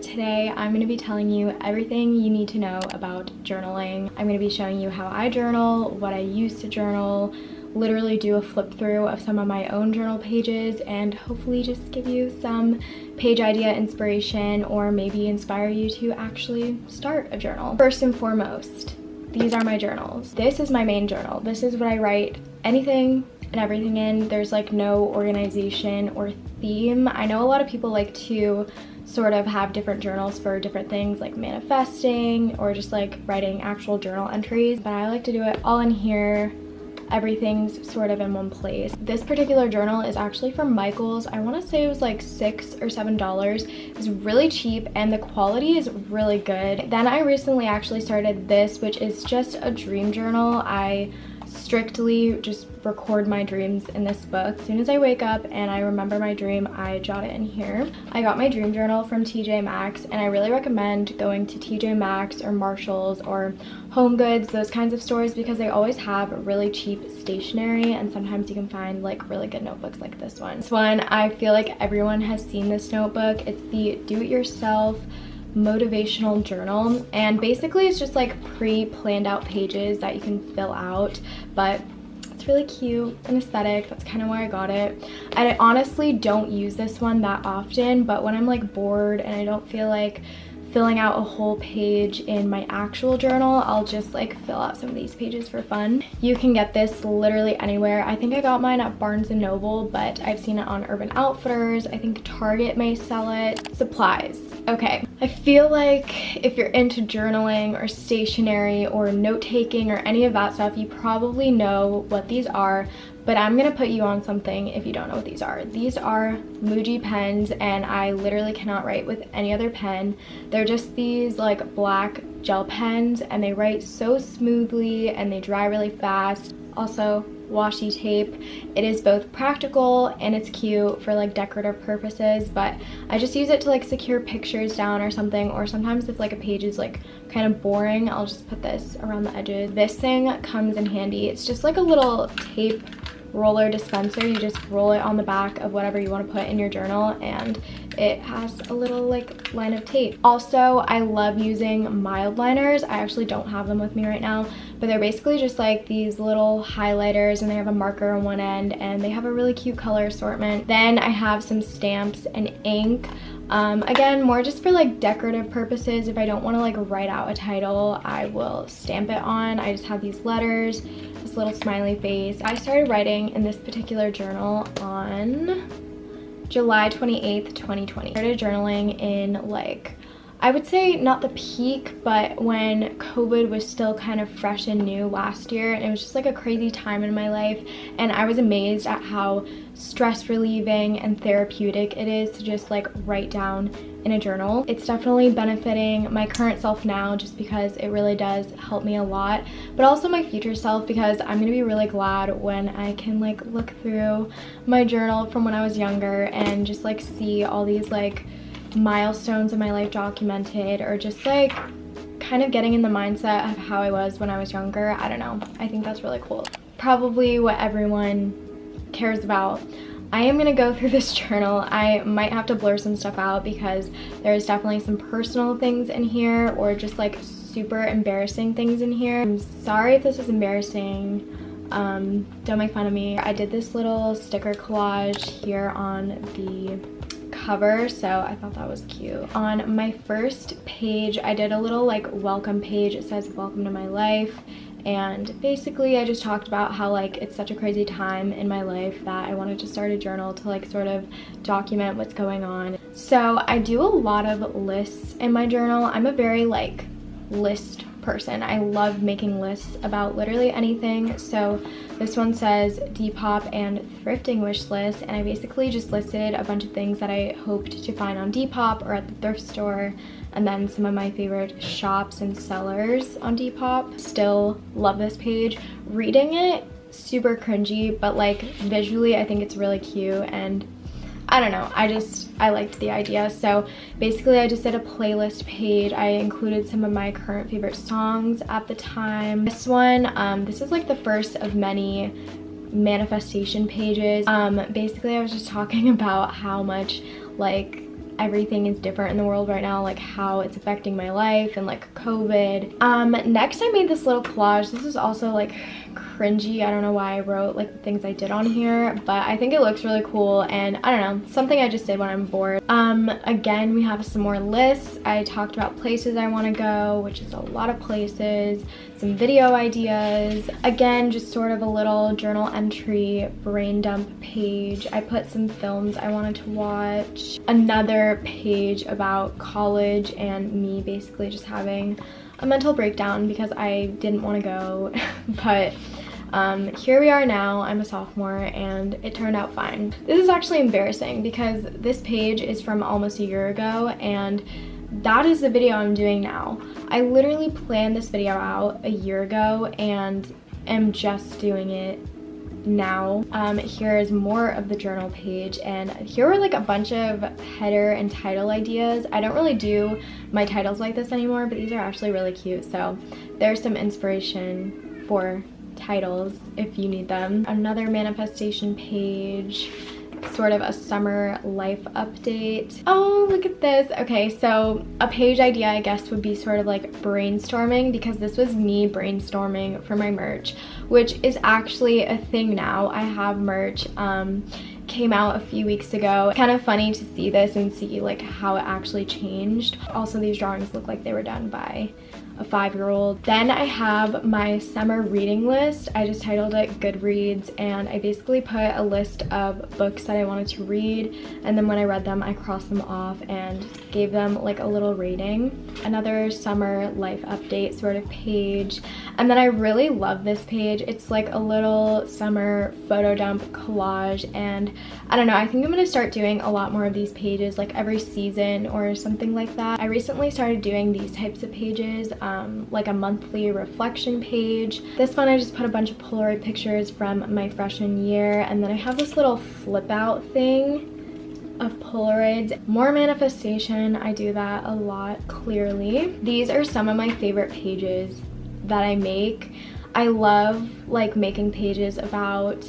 Today I'm going to be telling you everything you need to know about journaling. I'm going to be showing you how I journal, what I use to journal, literally do a flip through of some of my own journal pages, and hopefully just give you some page idea inspiration or maybe inspire you to actually start a journal. First and foremost, these are my journals. This is my main journal. This is what I write anything and everything in. There's like no organization or theme. I know a lot of people like to sort of have different journals for different things like manifesting or just like writing actual journal entries, but I like to do it all in here. Everything's sort of in one place. This particular journal is actually from Michael's. I want to say it was like $6 or $7. It's really cheap and the quality is really good. Then I recently actually started this, which is just a dream journal. I strictly just record my dreams in this book. As soon as I wake up and I remember my dream, I jot it in here. I got my dream journal from TJ Maxx, and I really recommend going to TJ Maxx or Marshall's or Home Goods, those kinds of stores, because they always have really cheap stationery, and sometimes you can find like really good notebooks like this one. This one, I feel like everyone has seen this notebook. It's the do-it-yourself motivational journal, and basically it's just like pre-planned out pages that you can fill out, but it's really cute and aesthetic. That's kind of why I got it. I honestly don't use this one that often, but when I'm like bored and I don't feel like filling out a whole page in my actual journal, I'll just like fill out some of these pages for fun. You can get this literally anywhere. I think I got mine at Barnes & Noble, but I've seen it on Urban Outfitters. I think Target may sell it. Supplies. Okay, I feel like if you're into journaling or stationery or note-taking or any of that stuff, you probably know what these are, but I'm gonna put you on something if you don't know what these are. These are Muji pens, and I literally cannot write with any other pen. They're just these like black gel pens, and they write so smoothly and they dry really fast. Also, washi tape. It is both practical and it's cute for like decorative purposes, but I just use it to like secure pictures down or something, or sometimes if like a page is like kind of boring, I'll just put this around the edges. This thing comes in handy. It's just like a little tape roller dispenser. You just roll it on the back of whatever you want to put in your journal, and it has a little like line of tape. Also, I love using mild liners. I actually don't have them with me right now, but they're basically just like these little highlighters, and they have a marker on one end, and they have a really cute color assortment. Then I have some stamps and ink. Again, more just for like decorative purposes. If I don't want to like write out a title, I will stamp it on. I just have these letters, this little smiley face. I started writing in this particular journal on July 28th, 2020. I started journaling in like, I would say not the peak, but when COVID was still kind of fresh and new last year, and it was just like a crazy time in my life, and I was amazed at how stress relieving and therapeutic it is to just like write down in a journal. It's definitely benefiting my current self now, just because it really does help me a lot, but also my future self, because I'm gonna be really glad when I can like look through my journal from when I was younger and just like see all these like milestones in my life documented, or just like kind of getting in the mindset of how I was when I was younger. I don't know, I think that's really cool. Probably what everyone cares about. I am gonna go through this journal. I might have to blur some stuff out because there's definitely some personal things in here, or just like super embarrassing things in here. I'm sorry if this is embarrassing. Don't make fun of me. I did this little sticker collage here on the cover, so I thought that was cute. On my first page, I did a little like welcome page. It says welcome to my life, and basically I just talked about how like it's such a crazy time in my life that I wanted to start a journal to like sort of document what's going on. So I do a lot of lists in my journal. I'm a very like list person. I love making lists about literally anything. So this one says Depop and thrifting wish list, and I basically just listed a bunch of things that I hoped to find on Depop or at the thrift store, and then some of my favorite shops and sellers on Depop. Still love this page. Reading it, super cringy, but like visually I think it's really cute, and I don't know, I liked the idea. So basically I just did a playlist page. I included some of my current favorite songs at the time. This one, this is like the first of many manifestation pages. Basically I was just talking about how much like everything is different in the world right now, like how it's affecting my life and like COVID. Next I made this little collage. This is also like cringy. I don't know why I wrote like the things I did on here, but I think it looks really cool, and I don't know, something I just did when I'm bored. Again, we have some more lists. I talked about places I want to go, which is a lot of places, some video ideas. Again, just sort of a little journal entry, brain dump page. I put some films I wanted to watch. Another page about college and me basically just having a mental breakdown because I didn't want to go, but here we are now. I'm a sophomore and it turned out fine. This is actually embarrassing because this page is from almost a year ago, and that is the video I'm doing now. I literally planned this video out a year ago and am just doing it now. Here is more of the journal page, and here were like a bunch of header and title ideas. I don't really do my titles like this anymore, but these are actually really cute, so there's some inspiration for titles if you need them. Another manifestation page, sort of a summer life update. Oh, look at this. Okay, so a page idea I guess would be sort of like brainstorming, because this was me brainstorming for my merch, which is actually a thing now. I have merch, came out a few weeks ago. Kind of funny to see this and see like how it actually changed. Also, these drawings look like they were done by a 5-year-old. Then I have my summer reading list. I just titled it Goodreads, and I basically put a list of books that I wanted to read, and then when I read them I crossed them off and gave them like a little rating. Another summer life update sort of page, and then I really love this page. It's like a little summer photo dump collage, and I don't know, I think I'm gonna start doing a lot more of these pages like every season or something like that. I recently started doing these types of pages, like a monthly reflection page. This one I just put a bunch of Polaroid pictures from my freshman year, and then I have this little flip out thing of Polaroids. More manifestation, I do that a lot, clearly. These are some of my favorite pages that I make. I love like making pages about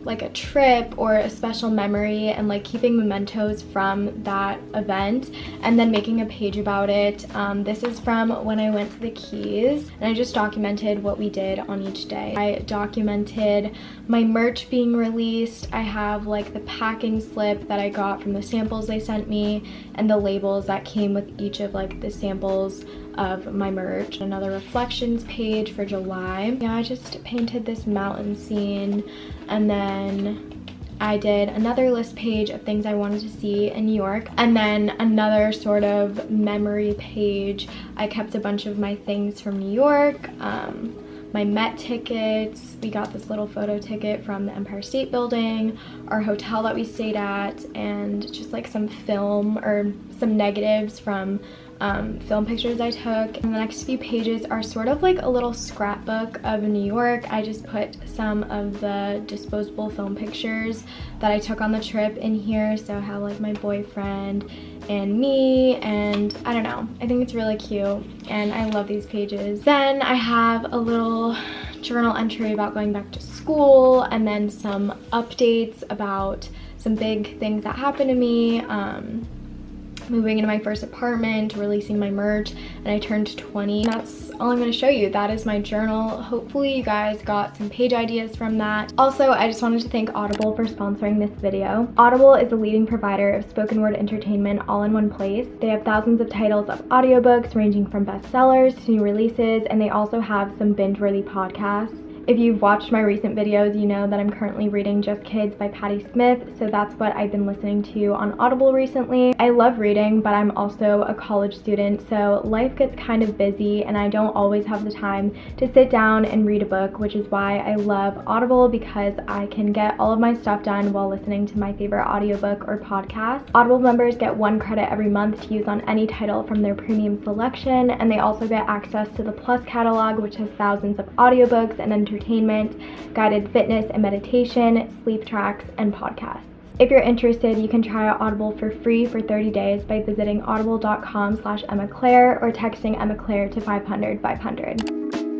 like a trip or a special memory and like keeping mementos from that event and then making a page about it. This is from when I went to the Keys, and I just documented what we did on each day. I documented my merch being released. I have like the packing slip that I got from the samples they sent me and the labels that came with each of like the samples of my merch. Another reflections page for July. Yeah, I just painted this mountain scene, and then I did another list page of things I wanted to see in New York, and then another sort of memory page. I kept a bunch of my things from New York, my Met tickets. We got this little photo ticket from the Empire State Building, our hotel that we stayed at, and just like some film or some negatives from film pictures I took. And the next few pages are sort of like a little scrapbook of New York. I just put some of the disposable film pictures that I took on the trip in here, so I have like my boyfriend and me, and I don't know, I think it's really cute and I love these pages. Then I have a little journal entry about going back to school, and then some updates about some big things that happened to me. Moving into my first apartment, releasing my merch, and I turned 20. That's all I'm going to show you. That is my journal. Hopefully you guys got some page ideas from that. Also, I just wanted to thank Audible for sponsoring this video. Audible is a leading provider of spoken word entertainment all in one place. They have thousands of titles of audiobooks ranging from bestsellers to new releases, and they also have some binge-worthy podcasts. If you've watched my recent videos, you know that I'm currently reading Just Kids by Patti Smith, so that's what I've been listening to on Audible recently. I love reading, but I'm also a college student, so life gets kind of busy and I don't always have the time to sit down and read a book, which is why I love Audible, because I can get all of my stuff done while listening to my favorite audiobook or podcast. Audible members get 1 credit every month to use on any title from their premium selection, and they also get access to the Plus catalog, which has thousands of audiobooks and entertainment, guided fitness and meditation, sleep tracks, and podcasts. If you're interested, you can try out Audible for free for 30 days by visiting audible.com/EmmaClaire or texting Emma Claire to 500 500.